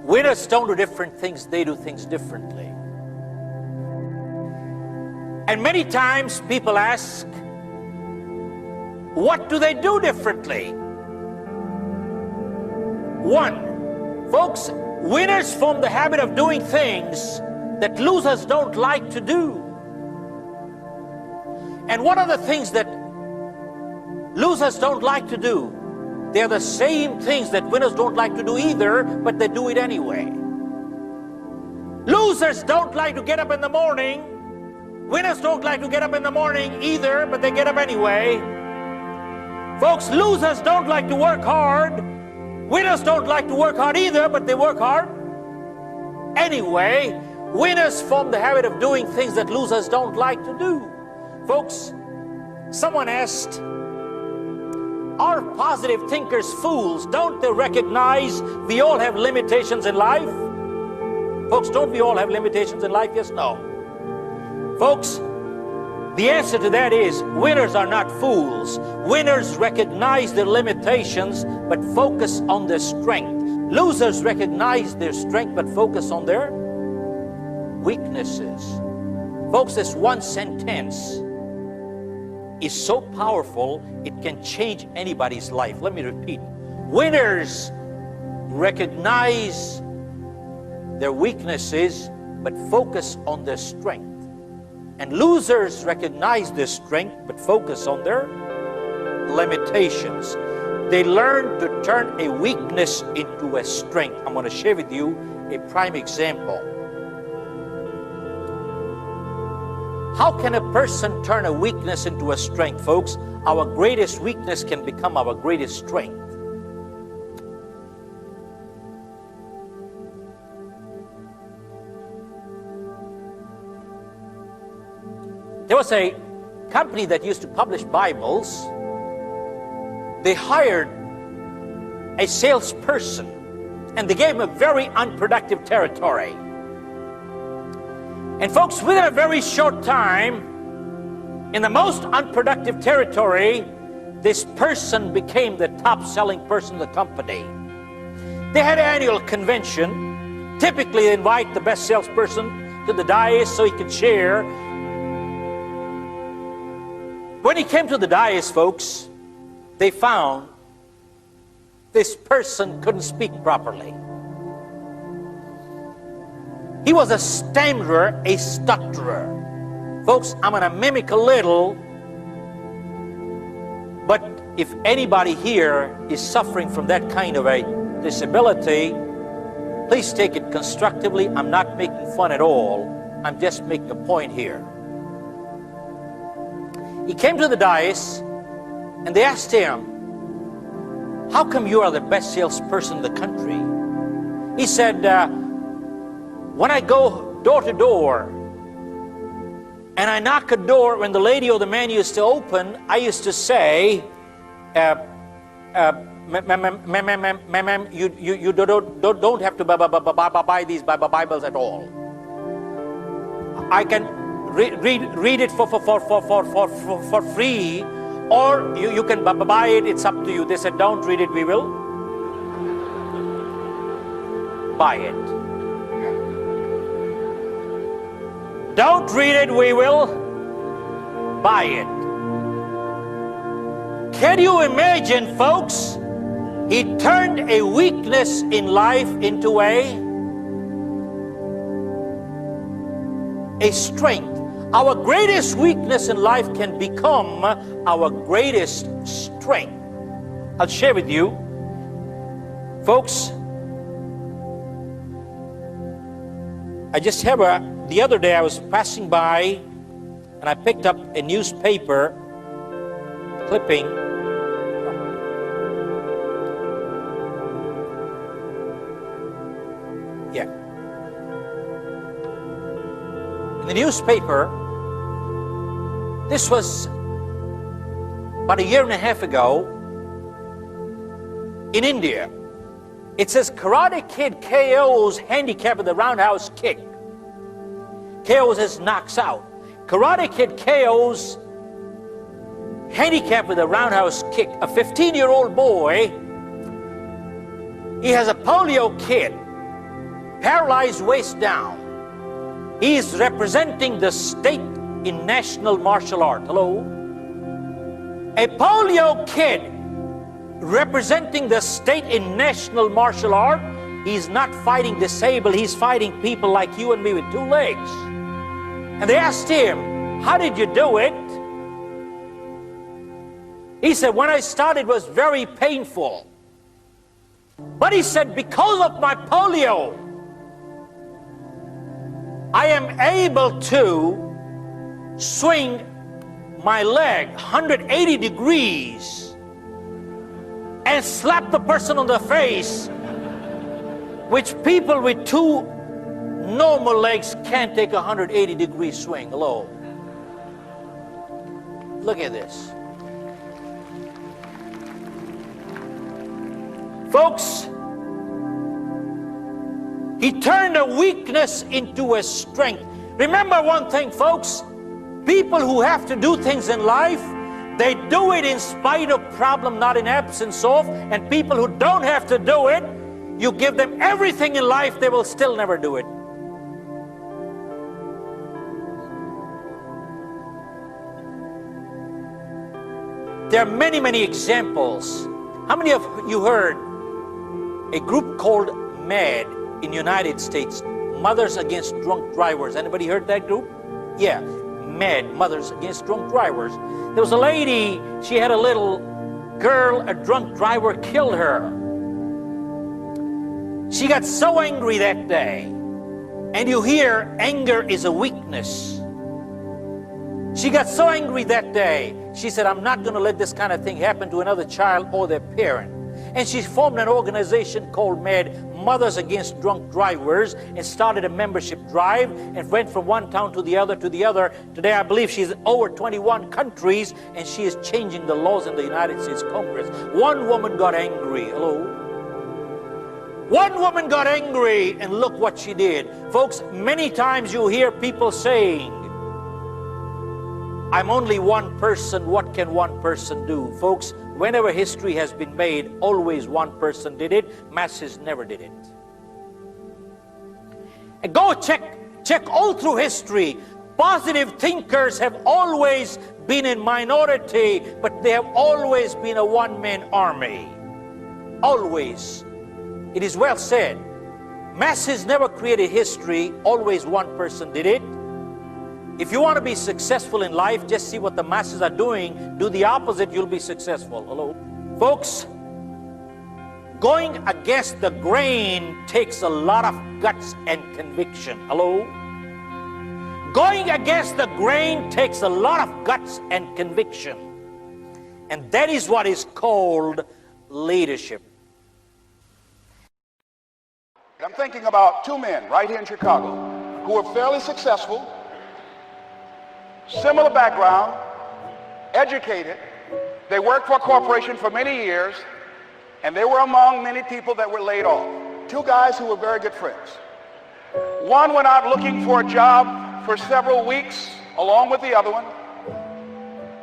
Winners don't do different things, they do things differently. And many times people ask, what do they do differently? One, folks, winners form the habit of doing things that losers don't like to do. And what are the things that losers don't like to do? They're the same things that winners don't like to do either, but they do it anyway. Losers don't like to get up in the morning. Winners don't like to get up in the morning either, but they get up anyway. Folks, losers don't like to work hard. Winners don't like to work hard either, but they work hard anyway. Winners form the habit of doing things that losers don't like to do. Folks, someone asked, are positive thinkers fools? Don't they recognize we all have limitations in life? Folks, don't we all have limitations in life? Yes, no. Folks, the answer to that is winners are not fools. Winners recognize their limitations but focus on their strength. Losers recognize their strength but focus on their weaknesses. Folks, this one sentence is so powerful, it can change anybody's life. Let me repeat. Winners recognize their weaknesses but focus on their strength. And losers recognize their strength but focus on their limitations. They learn to turn a weakness into a strength. I'm going to share with you a prime example. How can a person turn a weakness into a strength, folks? Our greatest weakness can become our greatest strength. There was a company that used to publish Bibles. They hired a salesperson and they gave him a very unproductive territory. And folks, within a very short time, in the most unproductive territory, this person became the top-selling person in the company. They had an annual convention. Typically, they invite the best salesperson to the dais so he could share. When he came to the dais, folks, they found this person couldn't speak properly. He was a stammerer, a stutterer. Folks, I'm going to mimic a little, but if anybody here is suffering from that kind of a disability, please take it constructively. I'm not making fun at all. I'm just making a point here. He came to the dais, and they asked him, how come you are the best salesperson in the country? He said, when I go door to door, and I knock a door, when the lady or the man used to open, I used to say, ma'am, you don't have to buy these Bibles at all. I can read it for free, or you can buy it, it's up to you. They said, don't read it, we will buy it. Don't read it, we will buy it. Can you imagine, folks? He turned a weakness in life into a strength. Our greatest weakness in life can become our greatest strength. I'll share with you, folks. I just have the other day I was passing by and I picked up a newspaper clipping. Yeah. In the newspaper, this was about a year and a half ago in India. It says Karate Kid KO's handicap with the roundhouse kick. KO's his knocks out. Karate Kid KO's handicap with a roundhouse kick. A 15-year-old boy, he has a polio kid. paralyzed waist down. He is representing the state in national martial art. Hello? A polio kid representing the state in national martial art. He's not fighting disabled, he's fighting people like you and me with 2 legs. And they asked him, how did you do it? He said, when I started it was very painful. But he said, because of my polio, I am able to swing my leg 180 degrees and slap the person on the face, which people with 2 normal legs can't take a 180-degree swing. Hello. Look at this. Folks, he turned a weakness into a strength. Remember one thing, folks. People who have to do things in life, they do it in spite of problem, not in absence of. And people who don't have to do it, you give them everything in life, they will still never do it. There are many, many examples. How many of you heard a group called MAD in the United States, Mothers Against Drunk Drivers? Anybody heard that group? Yeah, MAD, Mothers Against Drunk Drivers. There was a lady, she had a little girl, a drunk driver killed her. She got so angry that day. And you hear anger is a weakness. She got so angry that day, she said, I'm not going to let this kind of thing happen to another child or their parent. And she formed an organization called MAD, Mothers Against Drunk Drivers, and started a membership drive and went from one town to the other to the other. Today, I believe she's in over 21 countries, and she is changing the laws in the United States Congress. One woman got angry. Hello? One woman got angry, and look what she did. Folks, many times you hear people saying, I'm only one person, what can one person do? Folks, whenever history has been made, always one person did it. Masses never did it. And go check all through history. Positive thinkers have always been in minority, but they have always been a one-man army. Always. It is well said. Masses never created history, always one person did it. If you want to be successful in life, just see what the masses are doing. Do the opposite, you'll be successful. Hello? Folks, going against the grain takes a lot of guts and conviction. Hello? Going against the grain takes a lot of guts and conviction. And that is what is called leadership. I'm thinking about 2 men right here in Chicago who are fairly successful, similar background, educated. They worked for a corporation for many years, and they were among many people that were laid off. 2 guys who were very good friends. One went out looking for a job for several weeks along with the other one,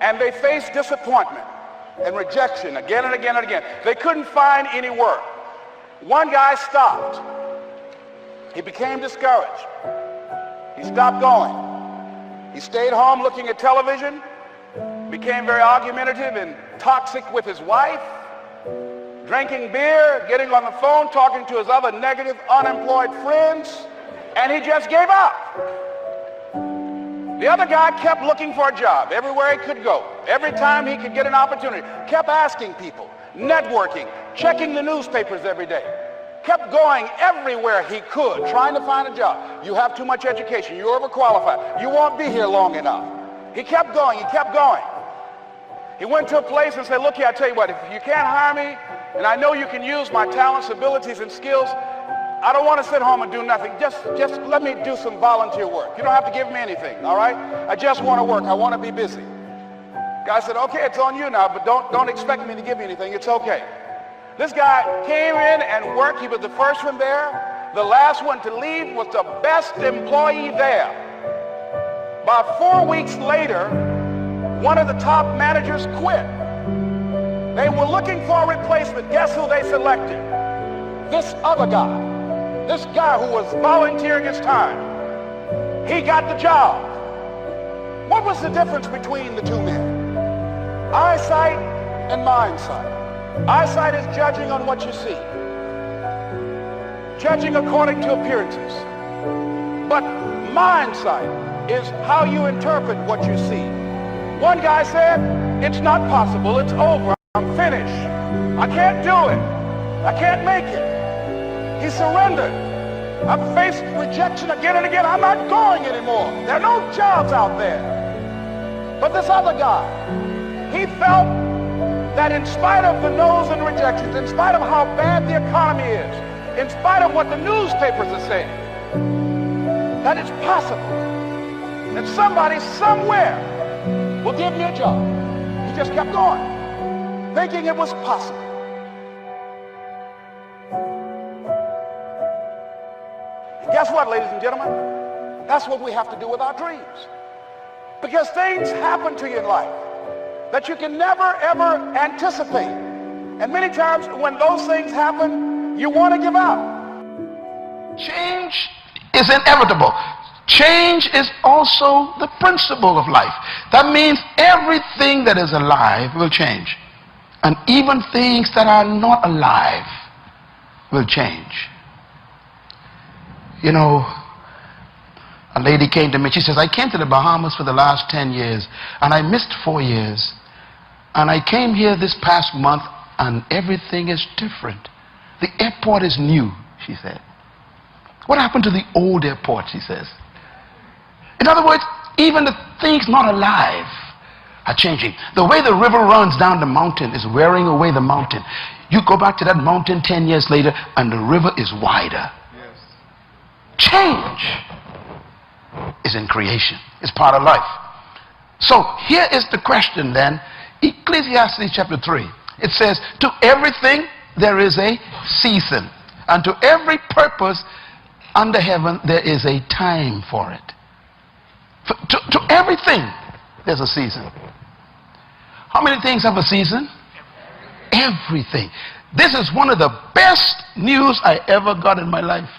and they faced disappointment and rejection again and again and again. They couldn't find any work. One guy stopped. He became discouraged. He stopped going. He stayed home looking at television, became very argumentative and toxic with his wife, drinking beer, getting on the phone, talking to his other negative, unemployed friends, and he just gave up. The other guy kept looking for a job everywhere he could go. Every time he could get an opportunity, kept asking people, networking, checking the newspapers every day. Kept going everywhere he could, trying to find a job. You have too much education. You're overqualified. You won't be here long enough. He kept going. He kept going. He went to a place and said, look here, I tell you what, if you can't hire me, and I know you can use my talents, abilities, and skills, I don't want to sit home and do nothing. Just let me do some volunteer work. You don't have to give me anything, all right? I just want to work. I want to be busy. Guy said, okay, it's on you now, but don't expect me to give you anything. It's okay. This guy came in and worked. He was the first one there. The last one to leave was the best employee there. About 4 weeks later, one of the top managers quit. They were looking for a replacement. Guess who they selected? This other guy. This guy who was volunteering his time, he got the job. What was the difference between the two men? Eyesight and mindsight. Eyesight is judging on what you see, judging according to appearances. But mindsight is how you interpret what you see. One guy said, it's not possible, it's over, I'm finished. I can't do it. I can't make it. He surrendered. I've faced rejection again and again. I'm not going anymore. There are no jobs out there. But this other guy, he felt that in spite of the no's and rejections, in spite of how bad the economy is, in spite of what the newspapers are saying, that it's possible that somebody somewhere will give me a job. He just kept going, thinking it was possible. And guess what, ladies and gentlemen? That's what we have to do with our dreams. Because things happen to you in life that you can never, ever anticipate. And many times when those things happen, you want to give up. Change is inevitable. Change is also the principle of life. That means everything that is alive will change. And even things that are not alive will change. You know, a lady came to me. She says, I came to the Bahamas for the last 10 years and I missed 4 years. And I came here this past month and everything is different. The airport is new, she said. What happened to the old airport, she says. In other words, even the things not alive are changing. The way the river runs down the mountain is wearing away the mountain. You go back to that mountain 10 years later and the river is wider. Yes. Change is in creation. It's part of life. So here is the question then. Ecclesiastes chapter 3. It says, to everything there is a season, and to every purpose under heaven there is a time for it. To everything there's a season. How many things have a season? Everything. This is one of the best news I ever got in my life.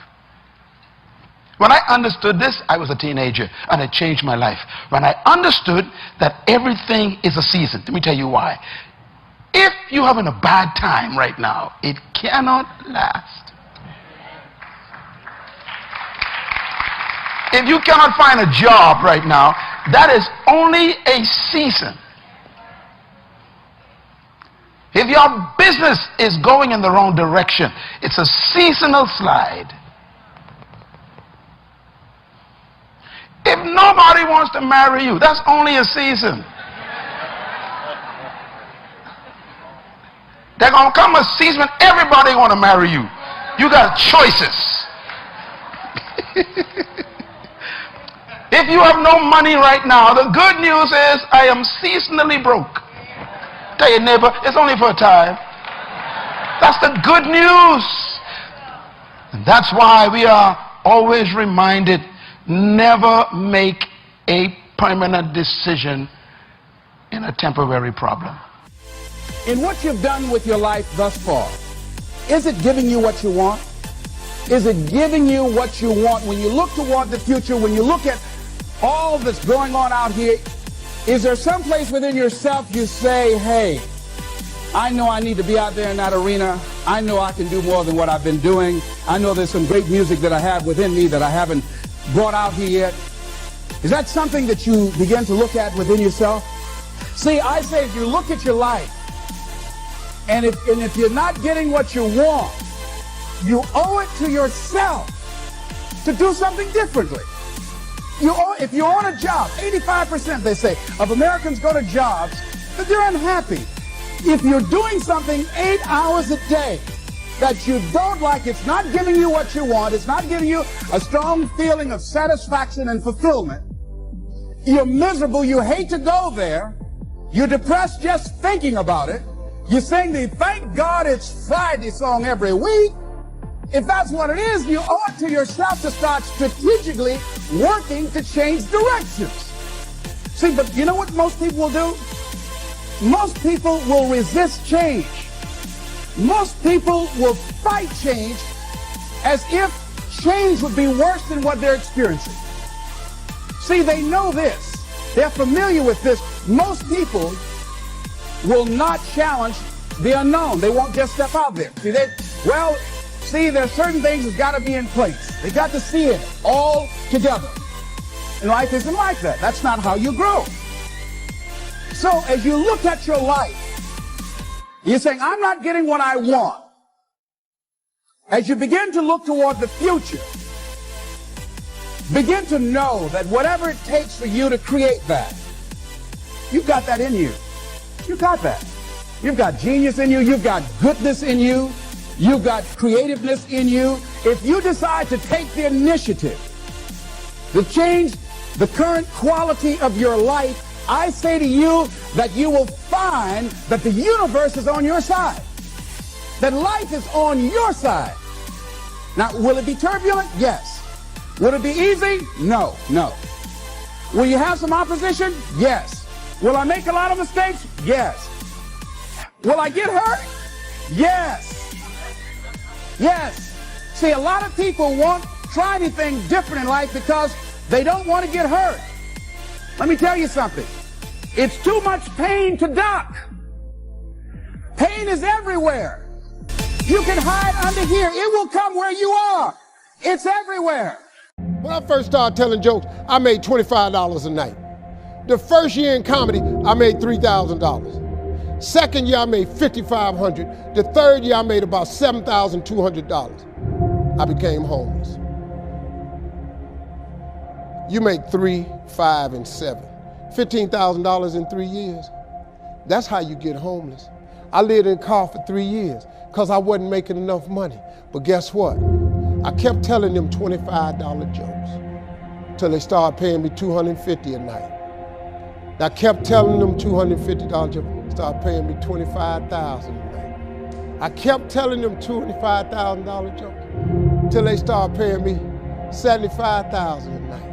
When I understood this, I was a teenager and it changed my life. When I understood that everything is a season, let me tell you why. If you're having a bad time right now, it cannot last. If you cannot find a job right now, that is only a season. If your business is going in the wrong direction, it's a seasonal slide. If nobody wants to marry you, that's only a season. There's going to come a season when everybody want to marry you. You got choices. If you have no money right now, the good news is I am seasonally broke. Tell your neighbor, it's only for a time. That's the good news. And that's why we are always reminded, never make a permanent decision in a temporary problem. In what you've done with your life thus far, is it giving you what you want? Is it giving you what you want? When you look toward the future, when you look at all that's going on out here, is there some place within yourself you say, hey, I know I need to be out there in that arena. I know I can do more than what I've been doing. I know there's some great music that I have within me that I haven't brought out here yet. Is that something that you begin to look at within yourself? See, I say if you look at your life, and if you're not getting what you want, you owe it to yourself to do something differently. If you're on a job, 85%, they say, of Americans go to jobs, but they're unhappy. If you're doing something 8 hours a day that you don't like, it's not giving you what you want, it's not giving you a strong feeling of satisfaction and fulfillment, you're miserable, you hate to go there, you're depressed just thinking about it, you sing the Thank God It's Friday song every week. If that's what it is, you owe it to yourself to start strategically working to change directions. See, but you know what most people will do? Most people will resist change. Most people will fight change as if change would be worse than what they're experiencing. See, they know this. They're familiar with this. Most people will not challenge the unknown. They won't just step out there. See, there's certain things that's got to be in place. They got to see it all together. And life isn't like that. That's not how you grow. So as you look at your life, you're saying, I'm not getting what I want. As you begin to look toward the future, begin to know that whatever it takes for you to create that, you've got that in you. You got that. You've got genius in you. You've got goodness in you. You've got creativeness in you. If you decide to take the initiative to change the current quality of your life, I say to you that you will find that the universe is on your side, that life is on your side. Now, will it be turbulent? Yes. Will it be easy? No, no. Will you have some opposition? Yes. Will I make a lot of mistakes? Yes. Will I get hurt? Yes. Yes. See, a lot of people won't try anything different in life because they don't want to get hurt. Let me tell you something. It's too much pain to duck. Pain is everywhere. You can hide under here. It will come where you are. It's everywhere. When I first started telling jokes, I made $25 a night. The first year in comedy, I made $3,000. Second year, I made $5,500. The third year, I made about $7,200. I became homeless. You make 3, 5, and 7. $15,000 in 3 years. That's how you get homeless. I lived in a car for 3 years because I wasn't making enough money. But guess what? I kept telling them $25 jokes till they started paying me $250 a night. I kept telling them $250 jokes, started paying me $25,000 a night. I kept telling them $25,000 jokes till they started paying me $75,000 a night.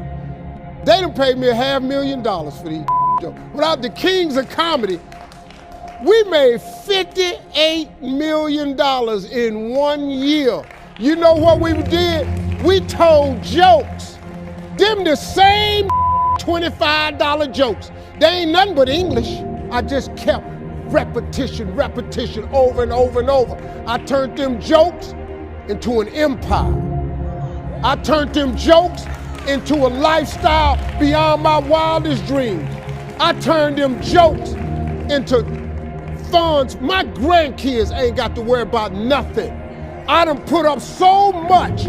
They done paid me $500,000 for these jokes. Without the kings of comedy, we made $58 million in 1 year. You know what we did? We told jokes. Them the same $25 jokes. They ain't nothing but English. I just kept repetition over and over and over. I turned them jokes into an empire. I turned them jokes into a lifestyle beyond my wildest dreams. I turned them jokes into funds. My grandkids ain't got to worry about nothing. I done put up so much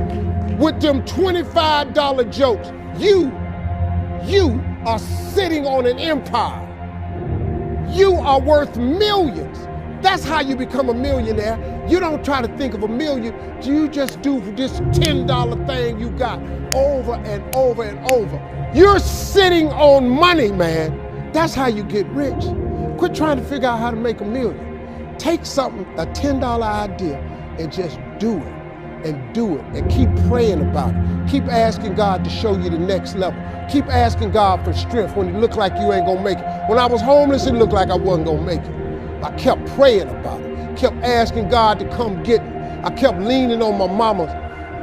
with them $25 jokes. You are sitting on an empire. You are worth millions. That's how you become a millionaire. You don't try to think of a million. You just do this $10 thing you got over and over and over. You're sitting on money, man. That's how you get rich. Quit trying to figure out how to make a million. Take something, a $10 idea, and just do it. And do it. And keep praying about it. Keep asking God to show you the next level. Keep asking God for strength when it looked like you ain't gonna make it. When I was homeless, it looked like I wasn't gonna make it. I kept praying about it. Kept asking God to come get me. I kept leaning on my mama.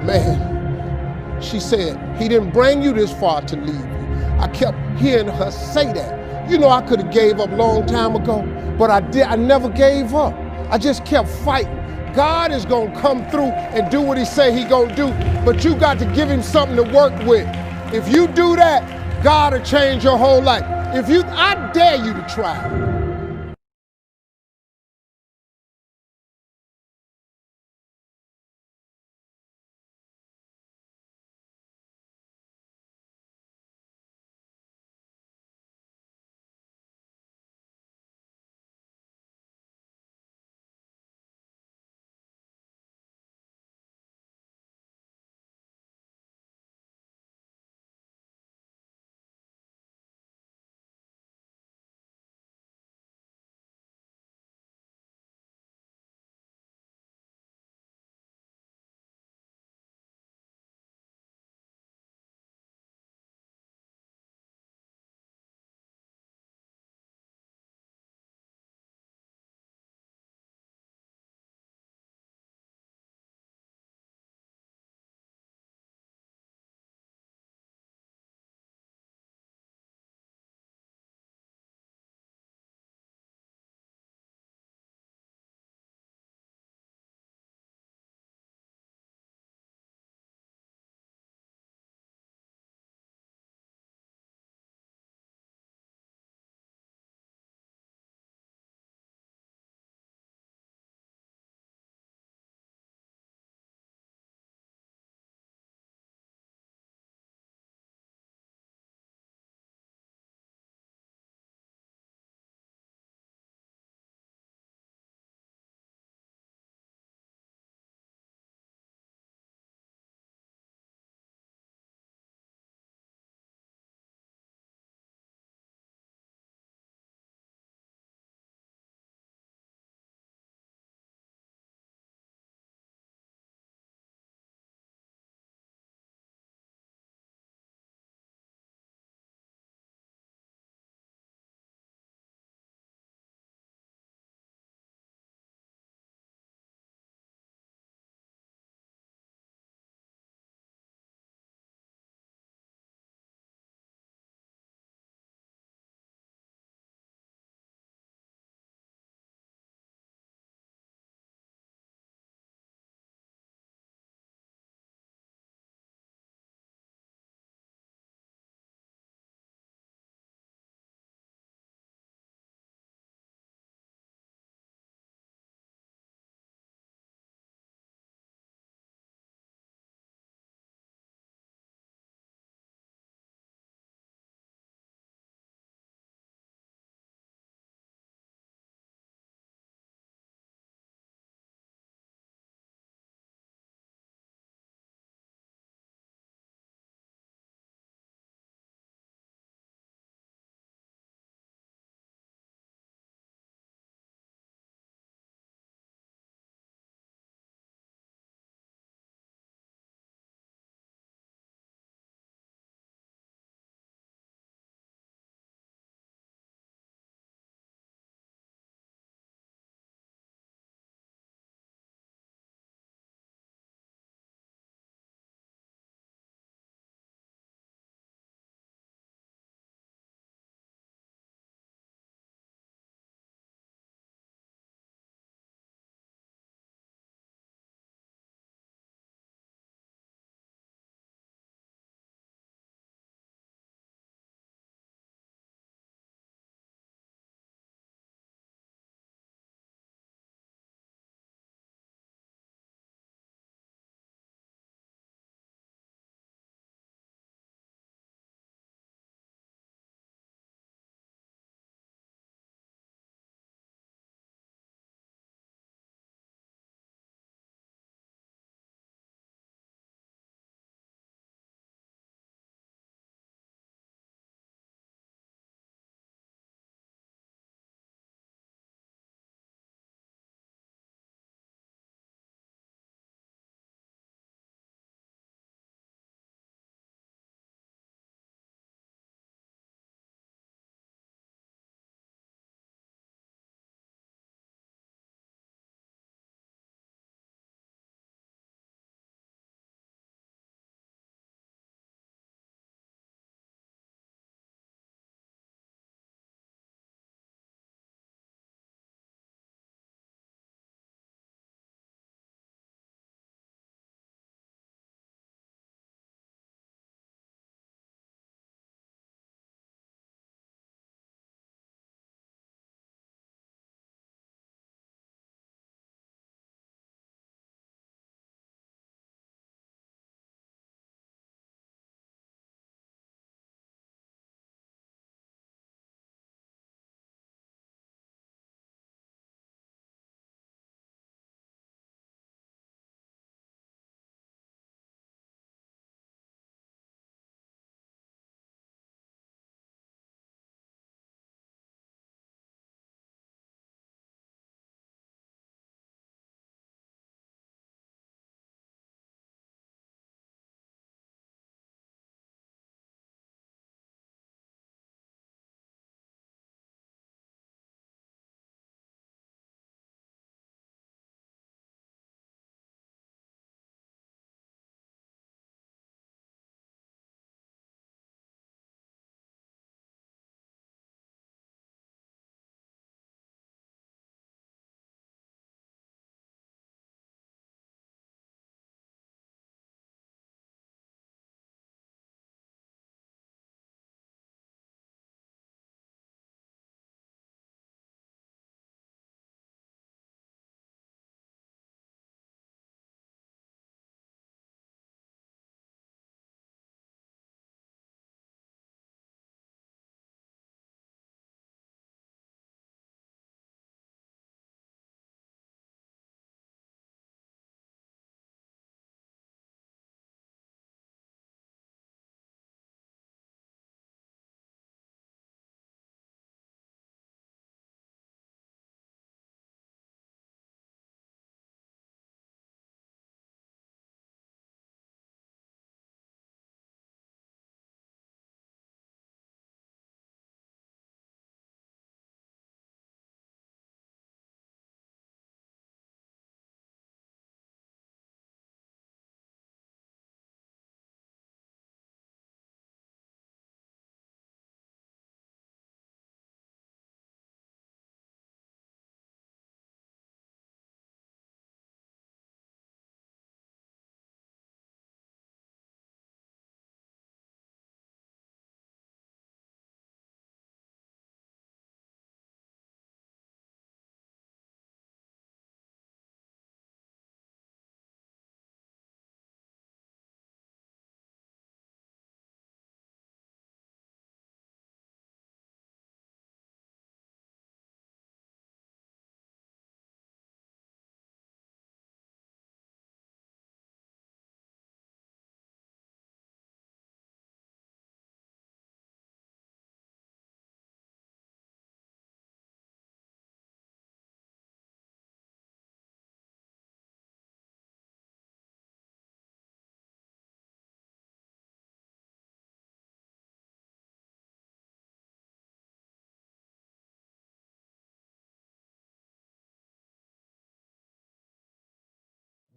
Man, she said, he didn't bring you this far to leave you. I kept hearing her say that. You know, I could have gave up a long time ago, but I never gave up. I just kept fighting. God is gonna come through and do what he say he gonna do, but you got to give him something to work with. If you do that, God will change your whole life. I dare you to try.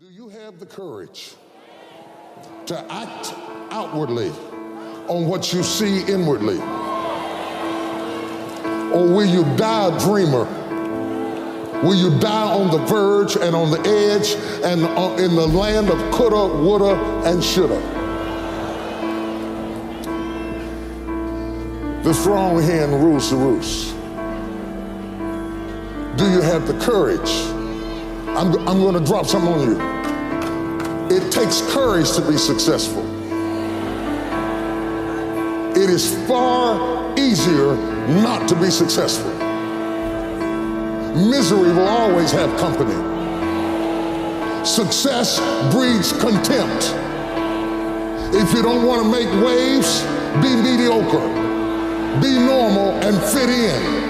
Do you have the courage to act outwardly on what you see inwardly? Or will you die a dreamer? Will you die on the verge and on the edge and in the land of coulda, woulda, and shoulda? The strong hen rules the roost. Do you have the courage? I'm going to drop something on you. It takes courage to be successful. It is far easier not to be successful. Misery will always have company. Success breeds contempt. If you don't want to make waves, be mediocre. Be normal and fit in.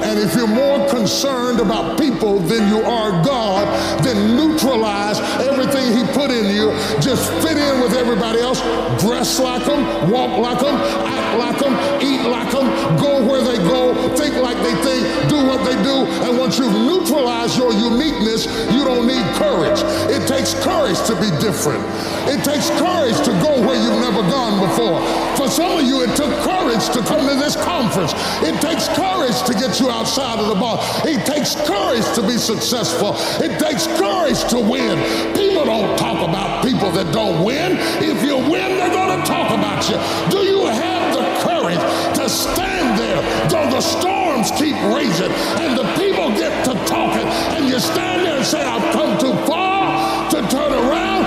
And if you're more concerned about people than you are God, then neutralize everything He put in you. Just fit in with everybody else. Dress like them, walk like them, act like them, eat like them, go where they go, think like they think, do what they do. And once you've neutralized your uniqueness, you don't need courage. It takes courage to be different. It takes courage to go where you've never gone before. For some of you, it took courage to come to this conference. It takes courage to get you outside of the box. It takes courage to be successful. It takes courage to win. People don't talk about people that don't win. If you win, they're going to talk about you. Do you have the courage to stand there though the storms keep raging and the people get to talking and you stand there and say, I've come too far to turn around?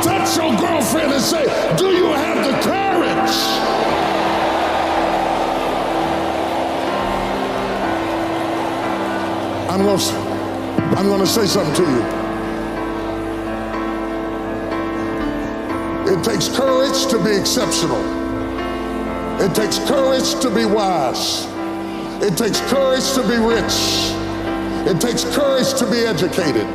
Touch your girlfriend and say, do you have the courage? I'm going to say something to you. It takes courage to be exceptional. It takes courage to be wise. It takes courage to be rich. It takes courage to be educated.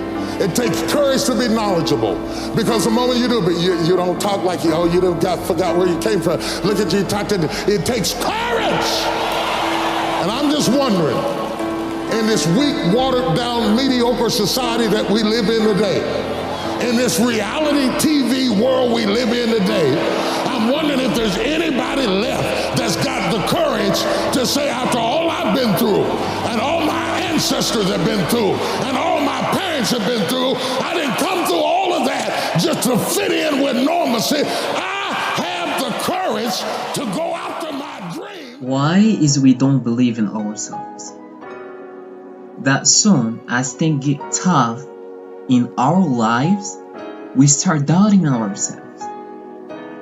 It takes courage to be knowledgeable. Because the moment you do, but you don't talk like you forgot where you came from. Look at you talking. It takes courage. And I'm just wondering, in this weak, watered down, mediocre society that we live in today, in this reality TV world we live in today, I'm wondering if there's anybody left that's got the courage to say, after all I've been through, and all my ancestors have been through, and all my parents have been through, I didn't come through all of that just to fit in with normalcy. I have the courage to go after my dream. Why is we don't believe in ourselves? That soon as things get tough in our lives, we start doubting ourselves.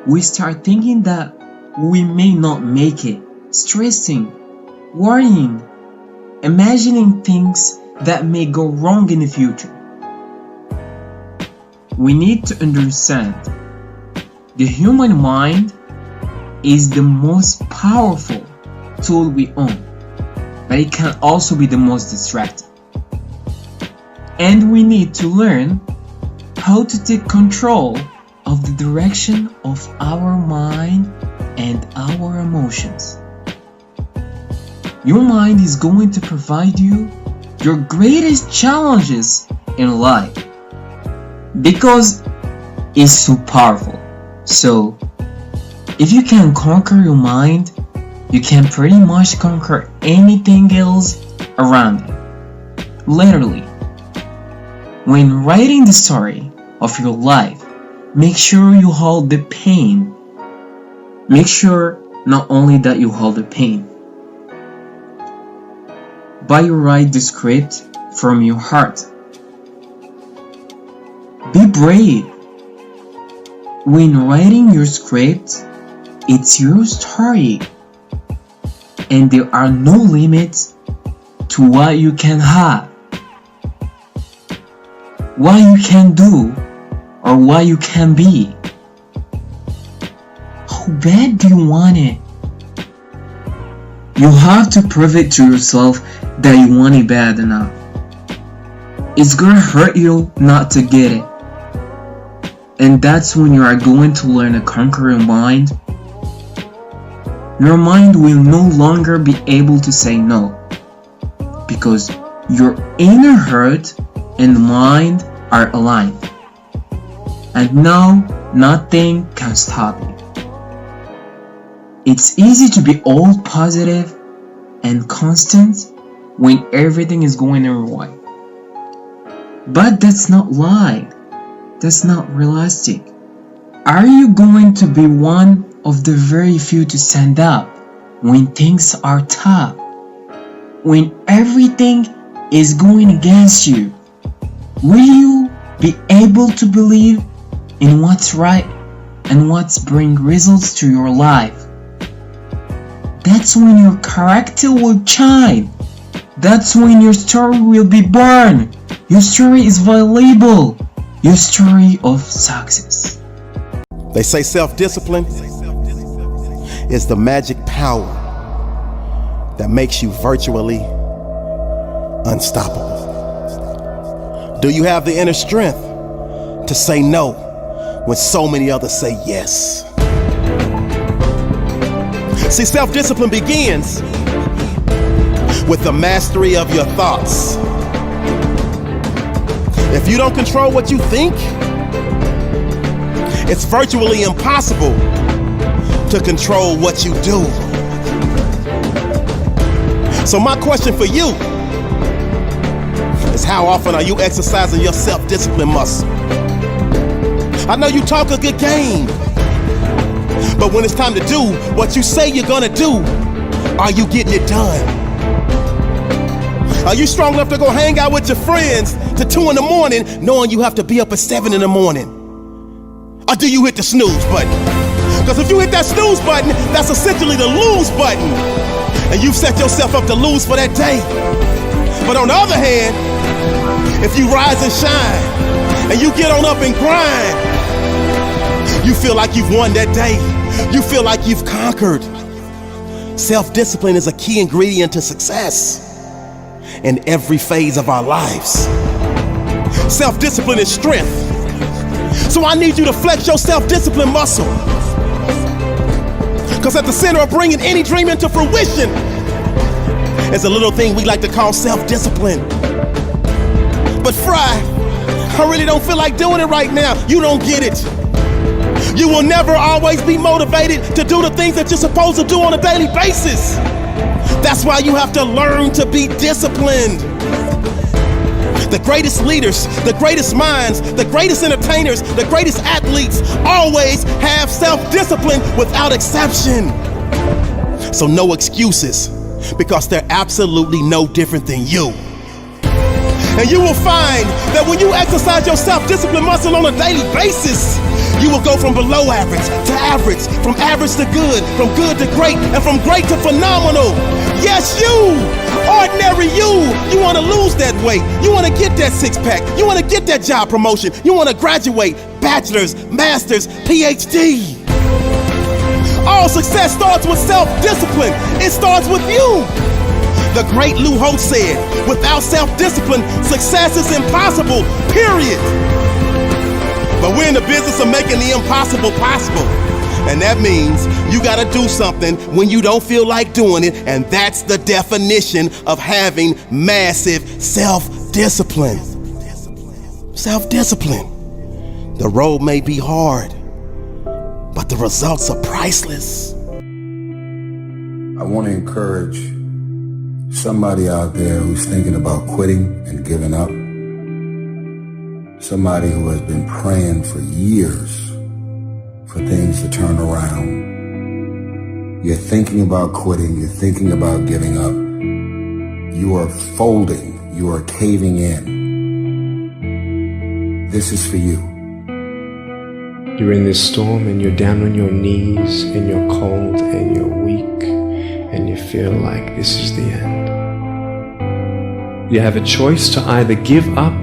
We start thinking that we may not make it, stressing, worrying, imagining things that may go wrong in the future. We need to understand the human mind is the most powerful tool we own, but it can also be the most distracting. And we need to learn how to take control of the direction of our mind and our emotions. Your mind is going to provide you your greatest challenges in life because it's so powerful. So, if you can conquer your mind, you can pretty much conquer anything else around you. Literally. When writing the story of your life, make sure you hold the pain. Make sure not only that you hold the pain, but you write the script from your heart. Be brave. When writing your script, it's your story, and there are no limits to what you can have, what you can do, or what you can be. How bad do you want it? You have to prove it to yourself that you want it bad enough. It's gonna hurt you not to get it. And that's when you are going to learn to conquer your mind. Your mind will no longer be able to say no, because your inner heart and mind are aligned. and no, nothing can stop you. It's easy to be all positive and constant when everything is going your way. But that's not life. That's not realistic. Are you going to be one of the very few to stand up when things are tough? When everything is going against you? Will you be able to believe in what's right and what's bring results to your life? That's when your character will shine. That's when your story will be born. Your story is valuable. Your story of success. They say self-discipline is the magic power that makes you virtually unstoppable. Do you have the inner strength to say no when so many others say yes? See, self-discipline begins with the mastery of your thoughts. If you don't control what you think, it's virtually impossible to control what you do. So my question for you is, how often are you exercising your self-discipline muscle? I know you talk a good game, but when it's time to do what you say you're gonna do, are you getting it done? Are you strong enough to go hang out with your friends to 2 in the morning knowing you have to be up at 7 in the morning? Or do you hit the snooze button? Because if you hit that snooze button, that's essentially the lose button. And you've set yourself up to lose for that day. But on the other hand, if you rise and shine and you get on up and grind, you feel like you've won that day. You feel like you've conquered. Self-discipline is a key ingredient to success in every phase of our lives. Self-discipline is strength. So I need you to flex your self-discipline muscle. Because at the center of bringing any dream into fruition is a little thing we like to call self-discipline. But Fry, I really don't feel like doing it right now. You don't get it. You will never always be motivated to do the things that you're supposed to do on a daily basis. That's why you have to learn to be disciplined. The greatest leaders, the greatest minds, the greatest entertainers, the greatest athletes always have self-discipline without exception. So no excuses, because they're absolutely no different than you. And you will find that when you exercise your self-discipline muscle on a daily basis, you will go from below average to average, from average to good, from good to great, and from great to phenomenal. Yes, you, ordinary you want to lose that weight. You want to get that six-pack. You want to get that job promotion. You want to graduate, bachelor's, master's, PhD. All success starts with self-discipline. It starts with you. The great Lou Holtz said, without self-discipline, success is impossible, period. But we're in the business of making the impossible possible. And that means you gotta do something when you don't feel like doing it, and that's the definition of having massive self-discipline. Self-discipline. The road may be hard, but the results are priceless. I want to encourage somebody out there who's thinking about quitting and giving up. Somebody who has been praying for years for things to turn around. You're thinking about quitting, you're thinking about giving up. You are folding, you are caving in. This is for you. You're in this storm and you're down on your knees and you're cold and you're weak and you feel like this is the end. You have a choice to either give up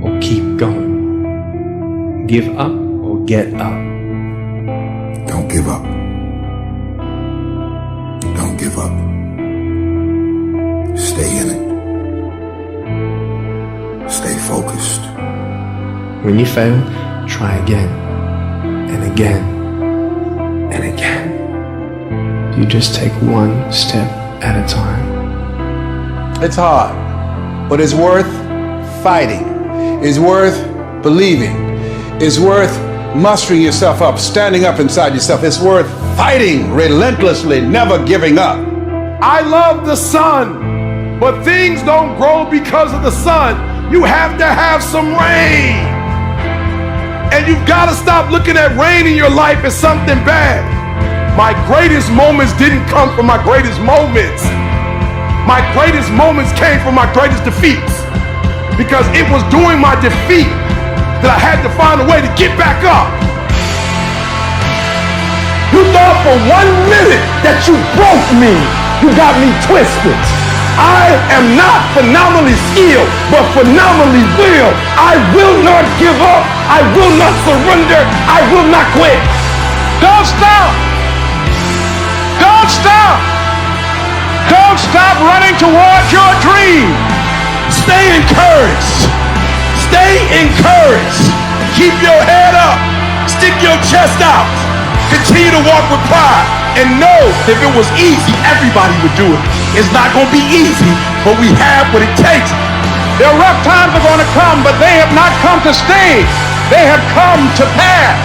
or keep going. Give up or get up. Don't give up. Don't give up. Stay in it. Stay focused. When you fail, try again and again and again. You just take one step at a time. It's hard, but it's worth fighting. It's worth believing. is worth mustering yourself up, standing up inside yourself. It's worth fighting relentlessly, never giving up. I love the sun, but things don't grow because of the sun. You have to have some rain. And you've got to stop looking at rain in your life as something bad. My greatest moments didn't come from my greatest moments. My greatest moments came from my greatest defeats. Because it was during my defeat that I had to find a way to get back up. You thought for 1 minute that you broke me. You got me twisted. I am not phenomenally skilled, but phenomenally willed. I will not give up. I will not surrender. I will not quit. Don't stop. Don't stop. Don't stop running towards your dream. Stay encouraged. Stay encouraged. Keep your head up. Stick your chest out. Continue to walk with pride. And know if it was easy, everybody would do it. It's not going to be easy, but we have what it takes. Their rough times are going to come, but they have not come to stay. They have come to pass.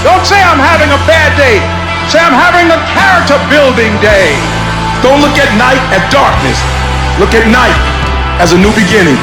Don't say I'm having a bad day. Say I'm having a character building day. Don't look at night as darkness. Look at night as a new beginning.